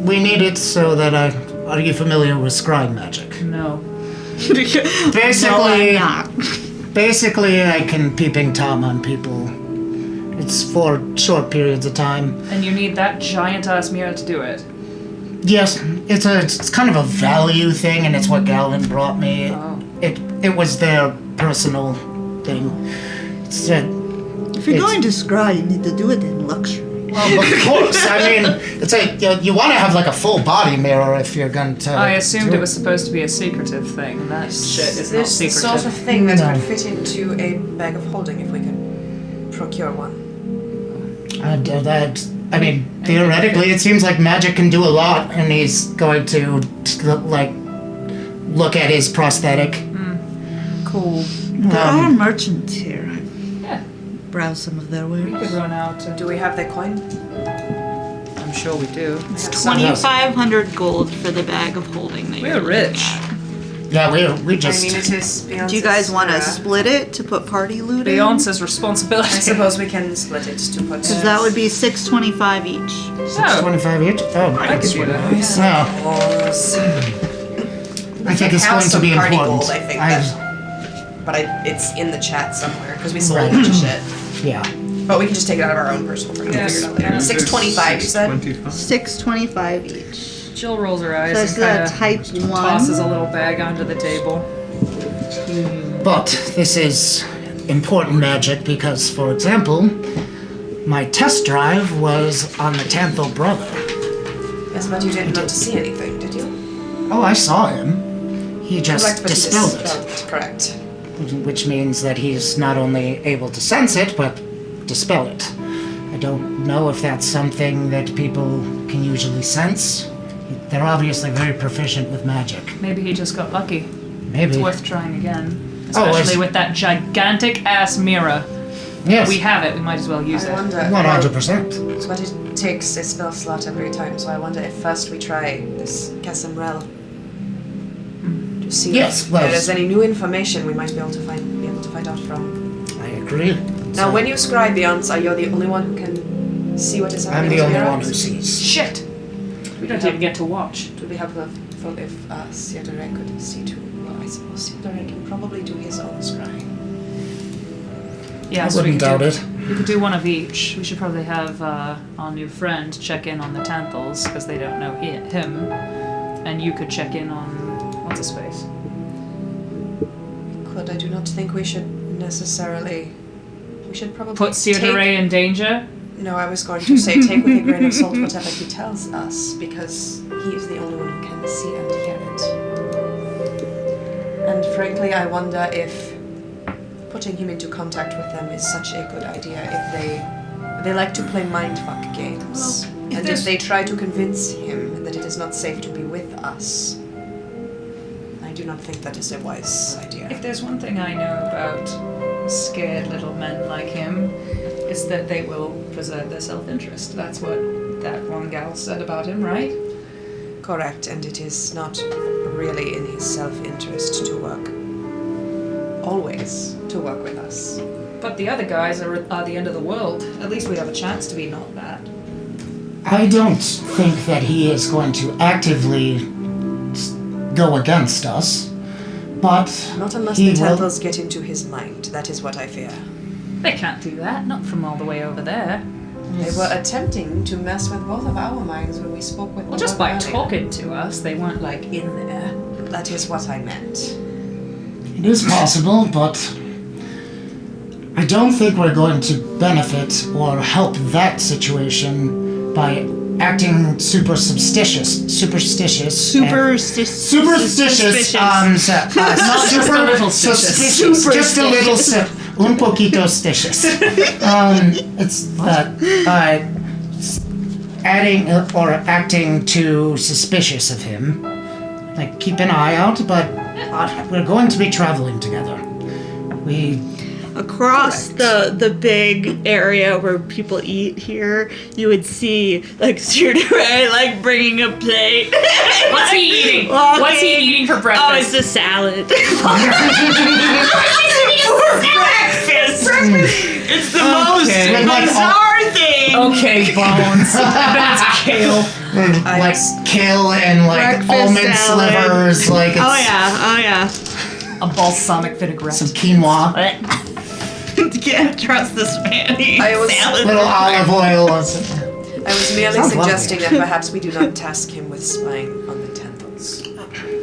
Speaker 3: We need it so that are you familiar with scrying magic?
Speaker 4: No.
Speaker 3: Basically,
Speaker 1: No, I'm not.
Speaker 3: basically I can peeping Tom on people. It's for short periods of time.
Speaker 4: And you need that giant ass mirror to do it.
Speaker 3: Yes, it's kind of a value thing, and it's what Galen brought me.
Speaker 4: Oh.
Speaker 3: It was their personal thing. It's
Speaker 1: If you're going to scry, you need to do it in luxury.
Speaker 3: of course. I mean, it's you want to have like a full body mirror if you're going to.
Speaker 4: I assumed
Speaker 3: do
Speaker 4: it was supposed to be a secretive thing, and that shit is not
Speaker 6: This the sort of
Speaker 4: secretive.
Speaker 6: thing that
Speaker 3: No.
Speaker 6: would fit into a bag of holding if we could procure one.
Speaker 3: I mean, theoretically, it seems like magic can do a lot, and he's going to like look at his prosthetic.
Speaker 4: Cool.
Speaker 1: There are merchants here. I've
Speaker 4: Yeah.
Speaker 1: browsed some of their
Speaker 4: We could
Speaker 1: wares.
Speaker 4: run out.
Speaker 6: Do we have the coin?
Speaker 4: I'm sure we do.
Speaker 1: It's 2,500 gold for the bag of holding. That
Speaker 4: We're
Speaker 1: you're looking
Speaker 4: rich.
Speaker 1: at.
Speaker 3: Yeah, we just.
Speaker 6: I mean, it is Beyonce's.
Speaker 1: Do you guys want to split it to put party loot in?
Speaker 4: Beyonce's responsibility.
Speaker 6: I suppose we can split it to put.
Speaker 1: Because that would be 625 each.
Speaker 4: Oh,
Speaker 3: 25 each? Oh,
Speaker 4: I could do that.
Speaker 3: no.
Speaker 6: Balls.
Speaker 3: I think it's going
Speaker 6: Have
Speaker 3: to
Speaker 6: some
Speaker 3: be
Speaker 6: party
Speaker 3: important.
Speaker 6: gold, I think. But it's in the chat somewhere because we sold
Speaker 3: Right.
Speaker 6: a bunch of shit.
Speaker 3: Yeah.
Speaker 6: But we can just take it out of our own personal funds and figure it out later. 625, you said?
Speaker 1: 625 each.
Speaker 4: Jill rolls her eyes
Speaker 1: That's
Speaker 4: and
Speaker 1: the
Speaker 4: kind
Speaker 1: type
Speaker 4: of
Speaker 1: 1.
Speaker 4: tosses a little bag onto the table.
Speaker 3: But this is important magic because, for example, my test drive was on the Tanthal brother.
Speaker 6: Yes, but you didn't want to see anything, did you?
Speaker 3: Oh, I saw him. He just
Speaker 6: Correct, but
Speaker 3: dispelled
Speaker 6: you
Speaker 3: it.
Speaker 6: dispelled it. Correct.
Speaker 3: Which means that he's not only able to sense it, but dispel it. I don't know if that's something that people can usually sense. They're obviously very proficient with magic.
Speaker 5: Maybe he just got lucky.
Speaker 3: Maybe.
Speaker 5: It's worth trying again.
Speaker 3: Oh,
Speaker 5: Especially with that gigantic ass mirror.
Speaker 3: Yes.
Speaker 5: We have it, we might as well use
Speaker 6: I
Speaker 5: it.
Speaker 6: wonder.
Speaker 3: 100%.
Speaker 6: But it takes a spell slot every time, so I wonder if first we try this Casimrel. To see
Speaker 3: Yes,
Speaker 6: if
Speaker 3: well,
Speaker 6: there is any new information we might be able to find out from.
Speaker 3: I agree.
Speaker 6: Now, when you scry the answer, you're the only one who can see what is
Speaker 3: I'm
Speaker 6: happening
Speaker 3: the
Speaker 6: with
Speaker 3: only
Speaker 6: your
Speaker 3: one
Speaker 6: eyes.
Speaker 3: who sees.
Speaker 5: Shit! We don't even get to watch.
Speaker 6: It would be helpful if Theodore could see too. Well, I suppose Theodore can probably do his own scrying.
Speaker 5: Yeah,
Speaker 3: I
Speaker 5: so we
Speaker 3: wouldn't
Speaker 5: could
Speaker 3: doubt
Speaker 5: do,
Speaker 3: it.
Speaker 5: We could do one of each. We should probably have our new friend check in on the Tanthals, because they don't know him. And you could check in on what's his face.
Speaker 6: I do not think we should necessarily. We should probably
Speaker 5: Put Theodore in danger.
Speaker 6: No, I was going to say take with a grain of salt whatever he tells us, because he is the only one who can see and hear it. And frankly, I wonder if putting him into contact with them is such a good idea. If they like to play mindfuck games,
Speaker 5: Well,
Speaker 6: and if they try to convince him that it is not safe to be with us, I do not think that is a wise idea.
Speaker 5: If there's one thing I know about scared little men like him, is that they will preserve their self-interest. That's what that one gal said about him, right?
Speaker 6: Correct, and it is not really in his self-interest to work with us.
Speaker 5: But the other guys are the end of the world. At least we have a chance to be not that.
Speaker 3: I don't think that he is going to actively go against us, but
Speaker 6: Not unless
Speaker 3: he
Speaker 6: the
Speaker 3: will.
Speaker 6: Templars get into his mind. That is what I fear.
Speaker 5: They can't do that, not from all the way over there.
Speaker 6: They were attempting to mess with both of our minds when we spoke with
Speaker 5: Well,
Speaker 6: them
Speaker 5: just by
Speaker 6: earlier.
Speaker 5: talking to us, they weren't like in there.
Speaker 6: That is what I meant.
Speaker 3: It is possible, but I don't think we're going to benefit or help that situation by acting superstitious. Superstitious. Superstitious.
Speaker 5: Not just a little
Speaker 3: suspicious. Just a little. Un poquito stitious. It's adding or acting too suspicious of him. Like, keep an eye out, but we're going to be traveling together.
Speaker 1: Across the big area where people eat here, you would see like Sudere like bringing a plate.
Speaker 5: What's he eating?
Speaker 1: Walking.
Speaker 5: What's he eating for
Speaker 1: Oh,
Speaker 5: breakfast?
Speaker 1: it's a salad. For breakfast. It's the most
Speaker 3: Okay.
Speaker 1: bizarre thing.
Speaker 5: Okay, Bones. That's kale.
Speaker 3: Like kale and like
Speaker 1: Breakfast
Speaker 3: almond
Speaker 1: salad.
Speaker 3: slivers, like it's
Speaker 1: Oh yeah.
Speaker 5: A balsamic vinaigrette.
Speaker 3: some quinoa,
Speaker 1: Can't trust this man. He eats
Speaker 6: I was-
Speaker 1: salad.
Speaker 3: little olive oil.
Speaker 6: I was merely
Speaker 3: Sounds
Speaker 6: suggesting
Speaker 3: lovely.
Speaker 6: that perhaps we do not task him with spying on the Templars.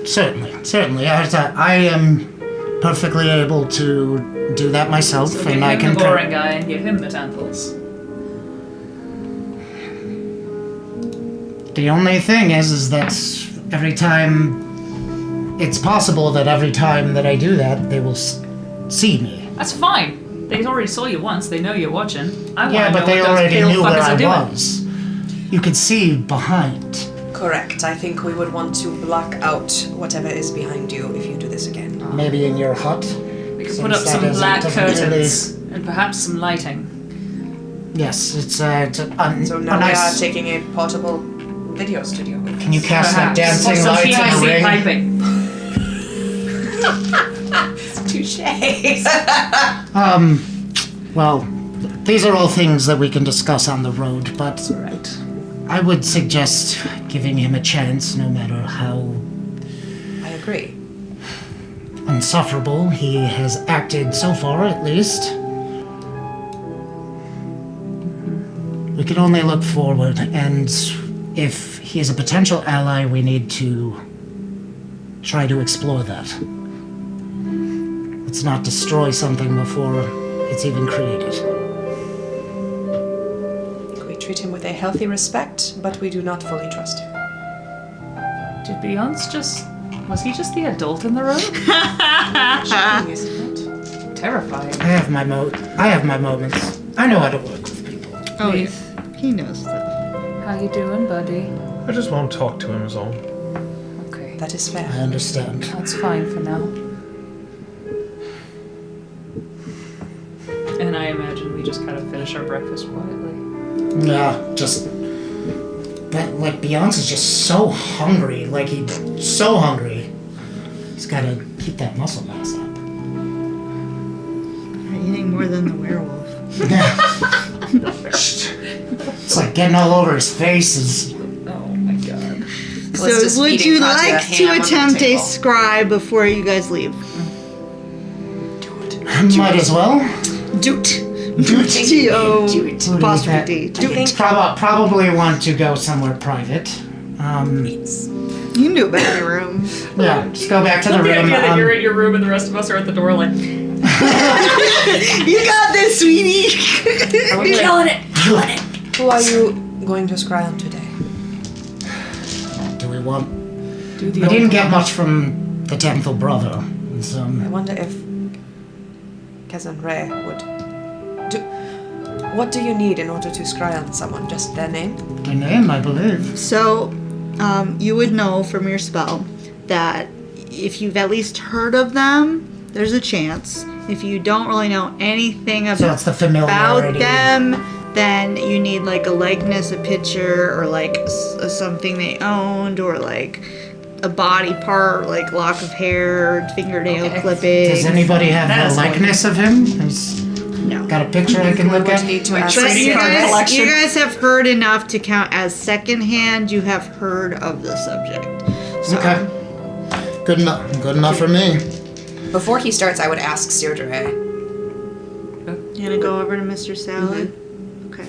Speaker 3: Certainly. I am perfectly able to do that myself,
Speaker 5: So give
Speaker 3: and I
Speaker 5: him
Speaker 3: can.
Speaker 5: the boring guy and give him the Tanthals.
Speaker 3: The only thing is that every time, it's possible that every time that I do that, they will see me.
Speaker 5: That's fine. They already saw you once. They know you're watching. I
Speaker 3: Yeah,
Speaker 5: want to
Speaker 3: but
Speaker 5: know
Speaker 3: they
Speaker 5: what those
Speaker 3: already
Speaker 5: pale
Speaker 3: knew where
Speaker 5: fuckers
Speaker 3: I
Speaker 5: are doing.
Speaker 3: was. You could see behind.
Speaker 6: Correct. I think we would want to block out whatever is behind you if you do this again.
Speaker 3: Maybe in your hut.
Speaker 5: We could
Speaker 3: Since
Speaker 5: put up
Speaker 3: that
Speaker 5: some
Speaker 3: doesn't-
Speaker 5: black
Speaker 3: doesn't really-
Speaker 5: curtains and perhaps some lighting.
Speaker 3: Yes, it's
Speaker 6: So
Speaker 3: a
Speaker 6: now we are
Speaker 3: nice.
Speaker 6: taking a portable video studio with
Speaker 3: Can you
Speaker 6: us.
Speaker 3: cast that
Speaker 5: Perhaps.
Speaker 3: dancing
Speaker 5: Some
Speaker 3: lights in
Speaker 5: PIC
Speaker 3: the ring?
Speaker 5: piping.
Speaker 6: Touche.
Speaker 3: Well, these are all things that we can discuss on the road, but
Speaker 5: Right.
Speaker 3: I would suggest giving him a chance, no matter how
Speaker 6: I agree.
Speaker 3: insufferable he has acted so far, at least. We can only look forward, and if he is a potential ally, we need to try to explore that. Let's not destroy something before it's even created.
Speaker 6: treat him with a healthy respect, but we do not fully trust him.
Speaker 4: Did Beyonce was he just the adult in the room?
Speaker 6: Shocking, isn't it?
Speaker 4: Terrifying.
Speaker 3: I have my moments. I know how to work with people.
Speaker 1: Oh, he knows that.
Speaker 4: How you doing, buddy?
Speaker 2: I just won't talk to him is all.
Speaker 4: Okay.
Speaker 6: That is fair.
Speaker 3: I understand.
Speaker 4: That's fine for now. And I imagine we just kind of finish our breakfast quietly.
Speaker 3: Yeah, just. But, like, Beyonce's just so hungry. Like, he's so hungry. He's gotta keep that muscle mass up.
Speaker 1: You're eating more than the werewolf.
Speaker 3: It's like getting all over his face.
Speaker 4: Oh my god.
Speaker 6: Let's
Speaker 1: So, would
Speaker 6: eating
Speaker 1: you
Speaker 6: Katya
Speaker 1: like
Speaker 6: ham
Speaker 1: to
Speaker 6: on the
Speaker 1: attempt a
Speaker 6: table.
Speaker 1: scribe before you guys leave?
Speaker 3: Might as well.
Speaker 1: Doot.
Speaker 3: Doot.
Speaker 1: T-O
Speaker 3: Doot.
Speaker 1: apostrophe D.
Speaker 3: I
Speaker 1: Doot.
Speaker 3: think probably want to go somewhere private.
Speaker 1: You can do it back in your room.
Speaker 3: Yeah, just go back to the
Speaker 4: The
Speaker 3: room.
Speaker 4: idea that you're in your room and the rest of us are at the door like,
Speaker 1: You got this, sweetie.
Speaker 4: killing it!
Speaker 6: Who are you going to scry on today?
Speaker 3: Do we want?
Speaker 4: Do the
Speaker 3: We didn't get much from the Temple brother. It's,
Speaker 6: I wonder if Kazan Ray would. What do you need in order to scry on someone? Just their name?
Speaker 3: the name, I believe.
Speaker 1: So, you would know from your spell that if you've at least heard of them, there's a chance. If you don't really know anything
Speaker 3: So it's the familiarity.
Speaker 1: about them, then you need like a likeness, a picture, or like something they owned, or like a body part, like lock of hair, fingernail clipping.
Speaker 3: Does anybody have
Speaker 4: That
Speaker 3: a
Speaker 4: is
Speaker 3: likeness of him? He's
Speaker 1: No.
Speaker 3: got a picture I can
Speaker 6: We
Speaker 3: look
Speaker 6: would
Speaker 3: at?
Speaker 6: need to ask
Speaker 1: But
Speaker 4: Trading
Speaker 1: you
Speaker 4: card
Speaker 1: guys,
Speaker 4: collection.
Speaker 1: you guys have heard enough to count as secondhand. You have heard of the subject. So,
Speaker 3: Okay. Good enough. Good enough for me.
Speaker 6: Before he starts, I would ask Seirdre.
Speaker 1: You gonna go over to Mr. Salad? Okay.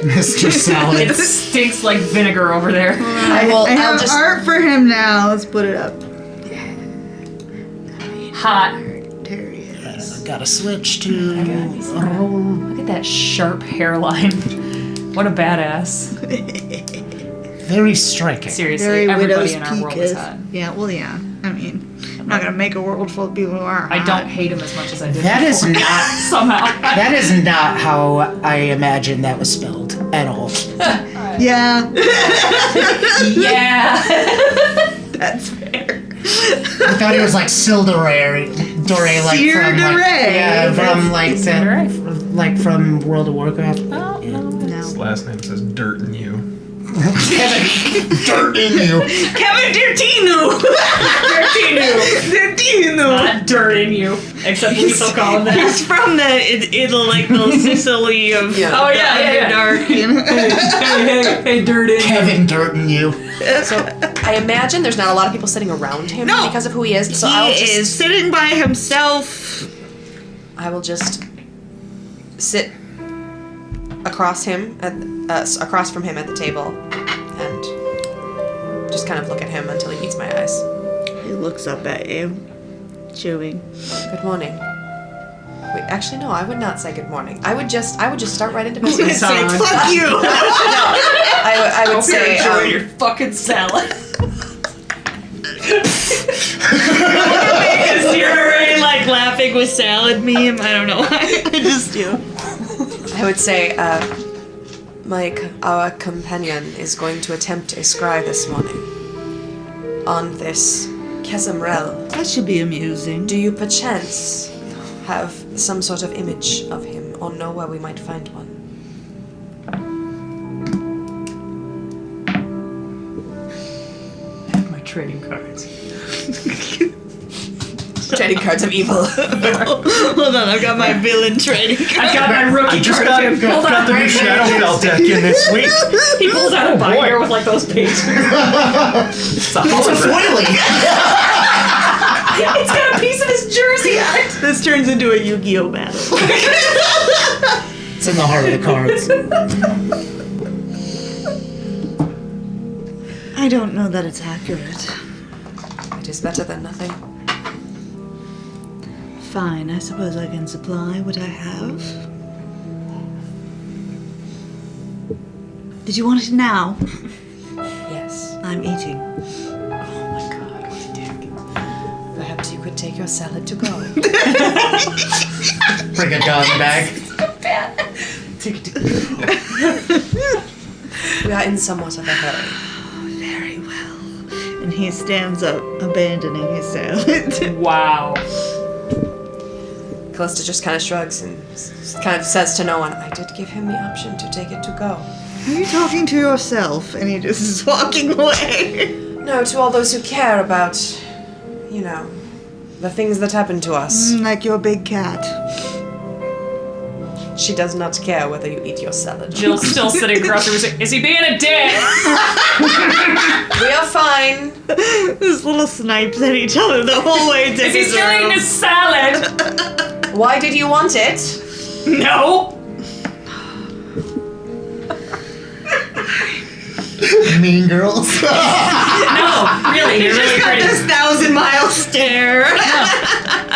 Speaker 3: Mr. Salad.
Speaker 4: It stinks like vinegar over there.
Speaker 6: I will.
Speaker 1: I
Speaker 6: I'll
Speaker 1: have
Speaker 6: just.
Speaker 1: art for him now. Let's put it up.
Speaker 4: Hot.
Speaker 1: There he is.
Speaker 3: Gotta switch to.
Speaker 4: Look at that sharp hairline. What a badass.
Speaker 3: Very striking.
Speaker 4: Seriously,
Speaker 1: Very
Speaker 4: everybody
Speaker 1: widow's
Speaker 4: in our
Speaker 1: peak
Speaker 4: world
Speaker 1: is.
Speaker 4: is hot.
Speaker 1: Yeah. Well, yeah. I mean, I'm not gonna make a world full of people who are.
Speaker 4: I
Speaker 1: hot.
Speaker 4: don't hate him as much as I did
Speaker 3: That is
Speaker 4: before.
Speaker 3: not.
Speaker 4: Somehow.
Speaker 3: That is not how I imagined that was spelled at all.
Speaker 1: Yeah.
Speaker 4: Yeah.
Speaker 1: That's fair.
Speaker 3: I thought it was like Sildare, like from like,
Speaker 1: Sildare.
Speaker 3: yeah, from like
Speaker 4: Sildare.
Speaker 3: like from World of Warcraft.
Speaker 4: Oh, no.
Speaker 1: No.
Speaker 2: His last name says dirt in you.
Speaker 3: Dirt in you.
Speaker 1: Kevin Dirtino. Dirtino.
Speaker 4: Not dirt in you. Except we still call him that.
Speaker 1: He's from the Sicily of
Speaker 6: Yeah.
Speaker 4: Oh, yeah.
Speaker 1: Dark. You know?
Speaker 4: Hey, dirt in
Speaker 3: Kevin Dirt in you.
Speaker 6: So I imagine there's not a lot of people sitting around him
Speaker 1: No.
Speaker 6: because of who he is. So
Speaker 1: He
Speaker 6: I'll just.
Speaker 1: is sitting by himself.
Speaker 6: I will just sit across him, across from him at the table, and just kind of look at him until he meets my eyes.
Speaker 1: He looks up at you, chewing.
Speaker 6: Good morning. Wait, actually, no. I would not say good morning. I would just start right into business.
Speaker 1: Say, fuck you.
Speaker 6: I would say.
Speaker 4: Enjoy your fucking salad.
Speaker 1: You're like laughing with salad meme. I don't know why. I just do.
Speaker 6: I would say, our companion is going to attempt a scry this morning on this Kesamrel.
Speaker 1: That should be amusing.
Speaker 6: Do you perchance have some sort of image of him or know where we might find one?
Speaker 4: I have my trading cards.
Speaker 6: Trading cards of evil.
Speaker 1: Hold on, I've got my villain trading.
Speaker 4: I got my rookie
Speaker 2: Just
Speaker 4: card. Hold
Speaker 2: got
Speaker 4: on.
Speaker 2: the new Shadowfell deck in this week.
Speaker 4: He pulls out a
Speaker 2: boy.
Speaker 4: binder with like those pages.
Speaker 2: It's a hologram.
Speaker 3: Foiling.
Speaker 4: It's got a piece of his jersey on it.
Speaker 1: This turns into a Yu-Gi-Oh battle.
Speaker 3: It's in the heart of the cards.
Speaker 1: I don't know that it's accurate.
Speaker 6: It is better than nothing.
Speaker 1: Fine, I suppose I can supply what I have. Did you want it now?
Speaker 6: Yes.
Speaker 1: I'm eating.
Speaker 6: Oh my god, what a dick. Perhaps you could take your salad to go.
Speaker 3: Bring a doggy bag.
Speaker 6: We are in somewhat of a hurry.
Speaker 1: Very well. And he stands up, abandoning his salad.
Speaker 4: Wow.
Speaker 6: Callista just kind of shrugs and kind of says to no one, I did give him the option to take it to go.
Speaker 1: Are you talking to yourself? And he just is walking away.
Speaker 6: No, to all those who care about, you know, the things that happen to us.
Speaker 1: Like your big cat.
Speaker 6: She does not care whether you eat your salad.
Speaker 4: Jill's still sitting across the room. Is he being a dick?
Speaker 6: We are fine.
Speaker 1: These little snipes at each other the whole way to
Speaker 4: Is he
Speaker 1: his
Speaker 4: still eating
Speaker 1: room.
Speaker 4: his salad?
Speaker 6: Why did you want it?
Speaker 4: No.
Speaker 3: Mean girls.
Speaker 4: No, really, you're really pretty.
Speaker 1: This 1,000-mile stare.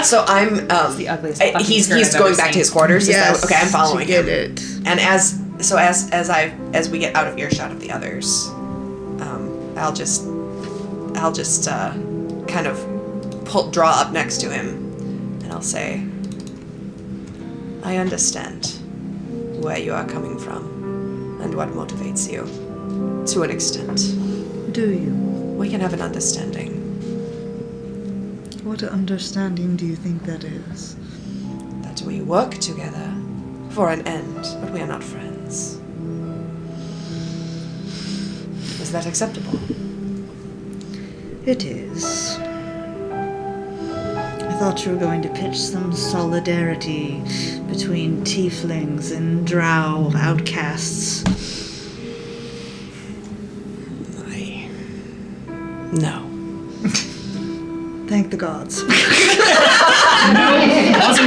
Speaker 6: So I'm,
Speaker 4: the ugliest fucking
Speaker 6: he's
Speaker 4: skirt I've
Speaker 6: going
Speaker 4: ever
Speaker 6: back to
Speaker 4: seen.
Speaker 6: his quarters. Is that, okay, I'm following
Speaker 1: you
Speaker 6: him.
Speaker 1: get it.
Speaker 6: And as we get out of earshot of the others, I'll just kind of draw up next to him, and I'll say, I understand where you are coming from and what motivates you, to an extent.
Speaker 1: Do you?
Speaker 6: We can have an understanding.
Speaker 1: What understanding do you think that is?
Speaker 6: That we work together for an end, but we are not friends. Is that acceptable?
Speaker 1: It is. I thought you were going to pitch some solidarity between tieflings and drow outcasts.
Speaker 6: No.
Speaker 1: Thank the gods.
Speaker 4: Wasn't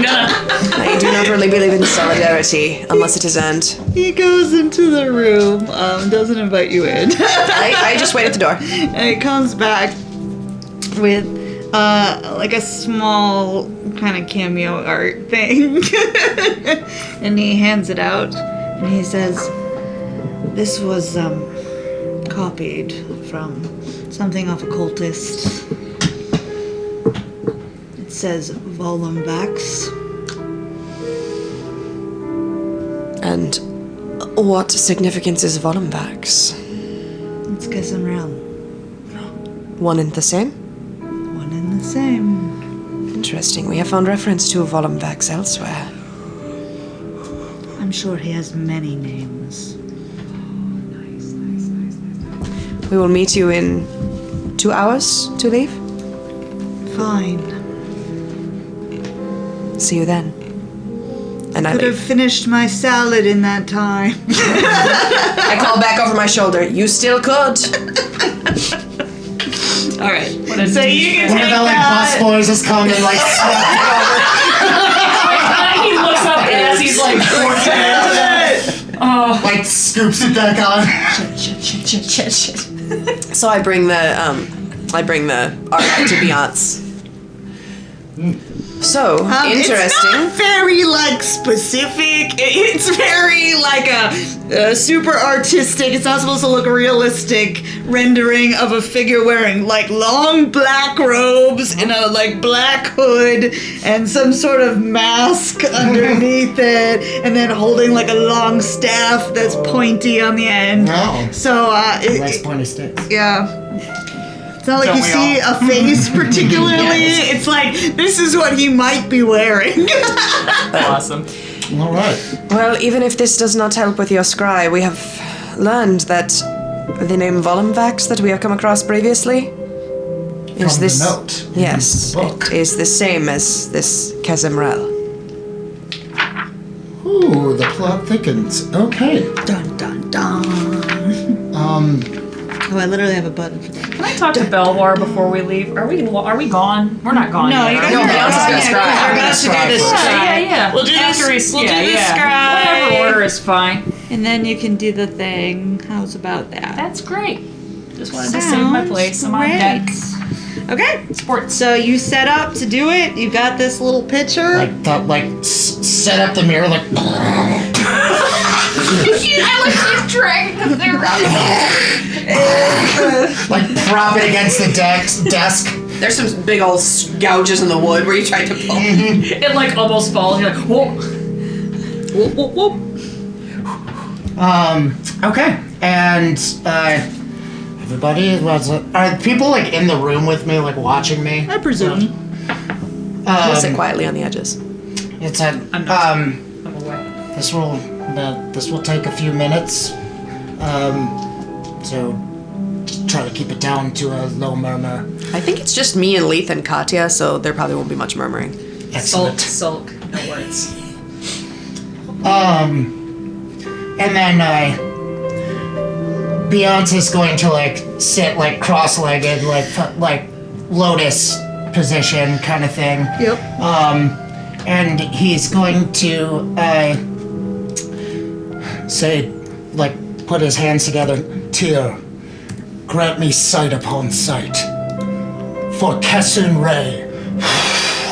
Speaker 4: gonna.
Speaker 6: I do not really believe in solidarity unless it is earned.
Speaker 1: He goes into the room, doesn't invite you in.
Speaker 6: I just wait at the door.
Speaker 1: And he comes back with like a small kind of cameo art thing. And he hands it out and he says, this was copied from something off a cultist. It says Volumvax.
Speaker 6: And what significance is Volumvax?
Speaker 1: It's Kesamrel.
Speaker 6: One and the same?
Speaker 1: One and the same.
Speaker 6: Interesting. We have found reference to Volumvax elsewhere.
Speaker 1: I'm sure he has many names.
Speaker 6: We will meet you in 2 hours to leave.
Speaker 1: Fine.
Speaker 6: See you then. And I
Speaker 1: Could have
Speaker 6: leave.
Speaker 1: finished my salad in that time.
Speaker 6: I call back over my shoulder. You still could.
Speaker 1: All right.
Speaker 4: a
Speaker 1: So you can
Speaker 3: One of
Speaker 1: take
Speaker 3: the like
Speaker 1: that.
Speaker 3: bus boys has come and like swept
Speaker 4: He looks up as he's like, oh,
Speaker 3: like scoops it back on.
Speaker 6: So I bring the art to Beyonce. So
Speaker 1: It's
Speaker 6: interesting.
Speaker 1: not very like specific. It's very like a super artistic. It's not supposed to look realistic rendering of a figure wearing like long black robes and a like black hood and some sort of mask underneath it, and then holding like a long staff that's pointy on the end.
Speaker 3: No.
Speaker 1: So
Speaker 3: He likes pointy sticks.
Speaker 1: yeah. It's not like
Speaker 7: Don't
Speaker 1: you
Speaker 7: we
Speaker 1: see a face particularly. It's like, this is what he might be wearing.
Speaker 7: Awesome.
Speaker 3: All right.
Speaker 6: Well, even if this does not help with your scry, we have learned that the name Volumvax that we have come across previously is
Speaker 3: From
Speaker 6: this.
Speaker 3: the note.
Speaker 6: Yes,
Speaker 3: The book.
Speaker 6: it is the same as this Kesamrel.
Speaker 3: Ooh, the plot thickens. Okay.
Speaker 1: Dun dun dun. Oh, I literally have a button for that.
Speaker 4: can I talk to Belwar before we leave? Are we gone? We're not gone.
Speaker 1: No,
Speaker 4: yet,
Speaker 1: you
Speaker 4: are
Speaker 1: guys
Speaker 4: we?
Speaker 6: No,
Speaker 1: are
Speaker 6: Beyonce's gonna scry.
Speaker 1: We're gonna do this
Speaker 3: Scry.
Speaker 4: Yeah.
Speaker 1: We'll do
Speaker 4: After
Speaker 1: this.
Speaker 4: he's-
Speaker 1: We'll
Speaker 4: yeah,
Speaker 1: do the
Speaker 4: yeah.
Speaker 1: scry.
Speaker 4: Whatever order is fine.
Speaker 1: And then you can do the thing. How's about that?
Speaker 4: That's great. Just wanted to save my place. I'm on deck.
Speaker 1: Okay.
Speaker 4: Sports.
Speaker 1: So you set up to do it. You got this little picture.
Speaker 3: Set up the mirror like.
Speaker 4: She's dragging the thing around.
Speaker 3: Like prop it against the desk.
Speaker 6: There's some big old gouges in the wood where you tried to pull.
Speaker 4: It like almost falls. You're like, whoa. Whoop, whoop, whoop.
Speaker 3: Okay. And everybody was. Are people like in the room with me, like watching me?
Speaker 1: I presume.
Speaker 6: We'll sit quietly on the edges.
Speaker 3: It's a.
Speaker 4: I'm away.
Speaker 3: This will take a few minutes. So just try to keep it down to a low murmur.
Speaker 6: I think it's just me and Leith and Katya, so there probably won't be much murmuring.
Speaker 3: Excellent.
Speaker 4: Sulk. No words.
Speaker 3: And then Beyonce's going to like sit like cross-legged, like lotus position kind of thing.
Speaker 1: Yep.
Speaker 3: And he's going to say, like, put his hands together. Tyr, grant me sight upon sight. For Kessun Ray.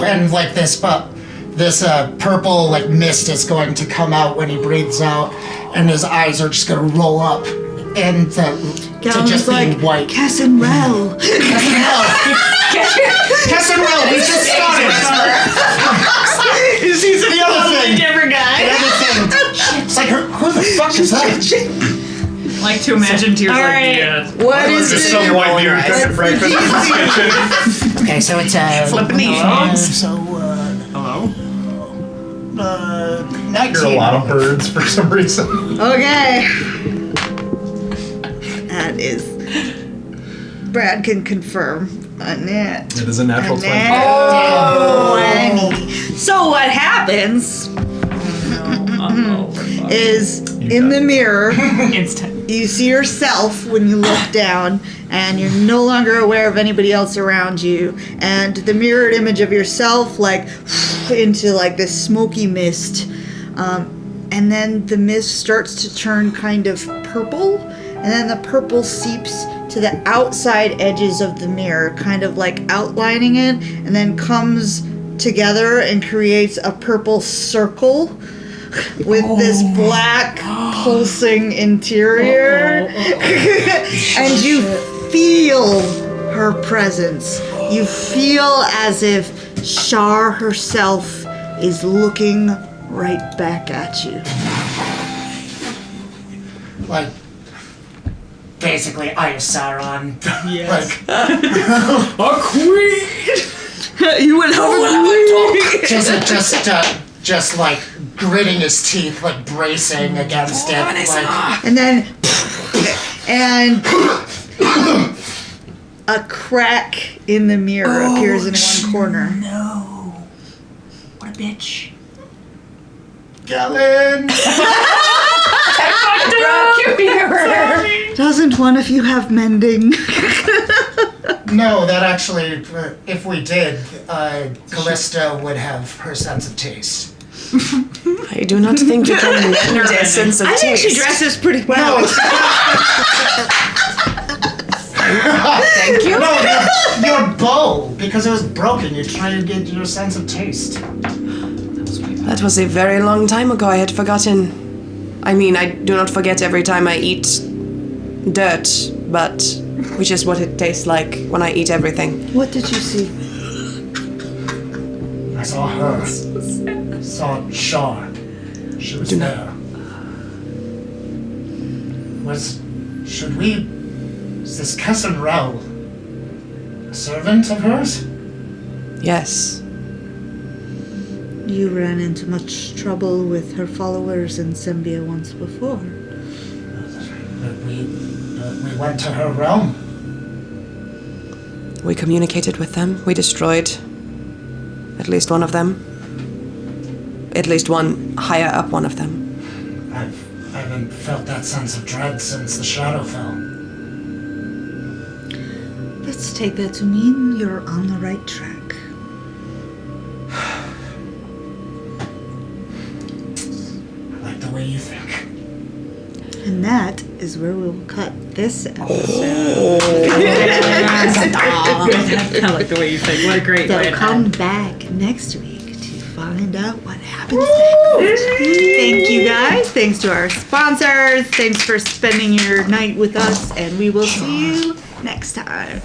Speaker 3: And like this purple like mist is going to come out when he breathes out, and his eyes are just gonna roll up and to just be white.
Speaker 1: Kessun Rel.
Speaker 3: Kessun Ray, we just started.
Speaker 1: Is he
Speaker 3: The other thing.
Speaker 1: different guy?
Speaker 3: The other thing. It's like, who the fuck is that?
Speaker 4: Like to imagine Tears
Speaker 1: All
Speaker 4: like
Speaker 1: right.
Speaker 4: the.
Speaker 1: What is
Speaker 2: Just
Speaker 1: it?
Speaker 2: some white dude cooking breakfast in his kitchen.
Speaker 3: Okay, so it's
Speaker 6: Flipping the
Speaker 7: Hello?
Speaker 3: night.
Speaker 2: Hear a lot of birds for some reason.
Speaker 1: Okay. That is. Brad can confirm. Annette.
Speaker 2: It is a natural 20.
Speaker 1: Oh, so what happens is in the mirror,
Speaker 4: Instant.
Speaker 1: you see yourself when you look down, and you're no longer aware of anybody else around you, and the mirrored image of yourself like into like this smoky mist, and then the mist starts to turn kind of purple, and then the purple seeps to the outside edges of the mirror, kind of like outlining it, and then comes together and creates a purple circle with this black pulsing interior. And you feel her presence. You feel as if Shar herself is looking right back at you.
Speaker 3: Like, basically, I am Sauron.
Speaker 4: Yes.
Speaker 3: Like,
Speaker 4: A queen.
Speaker 1: You would
Speaker 3: just like gritting his teeth, like bracing against it. Like,
Speaker 1: and then a crack in the mirror appears in one corner.
Speaker 4: No. What a bitch.
Speaker 3: Galen!
Speaker 1: Doesn't one of you have mending?
Speaker 3: No, that actually, if we did, Callista would have her sense of taste.
Speaker 6: I do not think you can mend a sense of
Speaker 1: I think
Speaker 6: taste.
Speaker 1: she dresses pretty well.
Speaker 6: Thank you.
Speaker 3: No, your bow, because it was broken, you try to get your sense of taste.
Speaker 6: That was a very long time ago. I had forgotten. I mean, I do not forget every time I eat dirt, but which is what it tastes like when I eat everything.
Speaker 1: What did you see?
Speaker 3: I saw her. Saw Shar. She was there. Is this Kessun Rel a servant of hers?
Speaker 6: Yes.
Speaker 1: You ran into much trouble with her followers in Sembia once before.
Speaker 3: We went to her realm.
Speaker 6: We communicated with them. We destroyed at least one of them. At least one higher up one of them.
Speaker 3: I haven't felt that sense of dread since the shadow fell.
Speaker 1: Let's take that to mean you're on the right track.
Speaker 3: I like the way you think.
Speaker 1: And that is where we'll cut this episode.
Speaker 4: I like the way you think. What a great way
Speaker 1: So
Speaker 4: to
Speaker 1: come
Speaker 4: end.
Speaker 1: back next week to find find out what happens next. Thank you guys. Thanks to our sponsors. Thanks for spending your night with us, and we will see you next time.